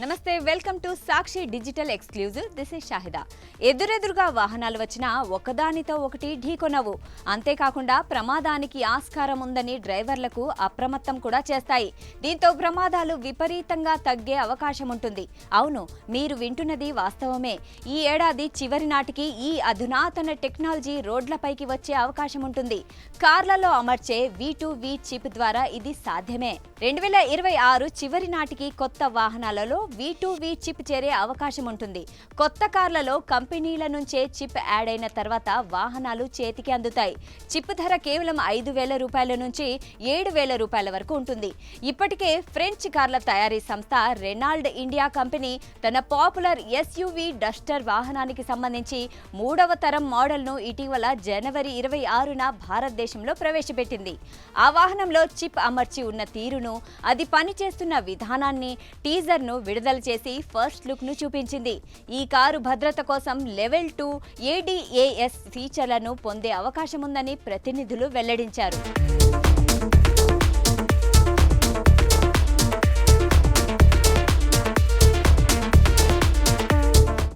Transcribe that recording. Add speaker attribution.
Speaker 1: నమస్తే, welcome to Sakshi digital exclusive. This is Shahida. ఎదురెదురుగా వాహనాలు వచ్చినా ఒకదానితో ఒకటి ఢీకొనవు. అంతేకాకుండా ప్రమాదానికి ఆస్కారం ఉందని డ్రైవర్లకు అప్రమత్తం కూడా చేస్తాయి. దీంతో ప్రమాదాలు విపరీతంగా తగ్గే అవకాశం ఉంటుంది. అవును, మీరు వింటున్నది వాస్తవమే. ఈ ఏడాది చివరి నాటికి ఈ అధునాతన టెక్నాలజీ రోడ్లపైకి వచ్చే అవకాశం ఉంటుంది. కార్లలో అమర్చే V2V చిప్ ద్వారా ఇది సాధ్యమే. 2026 చివరి నాటికి కొత్త వాహనాలలో V2V చిప్ చేరే అవకాశం ఉంటుంది. కొత్త కార్లలో కంపెనీల నుంచే చిప్ యాడ్ అయిన తర్వాత వాహనాలు చేతికి అందుతాయి. చిప్ ధర కేవలం 5,000 రూపాయల నుంచి 7,000 రూపాయల వరకు ఉంటుంది. ఇప్పటికే ఫ్రెంచ్ కార్ల తయారీ సంస్థ రెనాల్డ్ ఇండియా కంపెనీ తన పాపులర్ SUV డస్టర్ వాహనానికి సంబంధించి 3వ తరం మోడల్ను ఇటీవల జనవరి 26న భారతదేశంలో ప్రవేశపెట్టింది. ఆ వాహనంలో చిప్ అమర్చి ఉన్న తీరును, అది పనిచేస్తున్న విధానాన్ని, టీజర్ను విడుదల చేసి ఫస్ట్ లుక్ ను చూపించింది. ఈ కారు భద్రత కోసం లెవెల్ 2 ADAS ఫీచర్లను పొందే అవకాశం ఉందని ప్రతినిధులు వెల్లడించారు.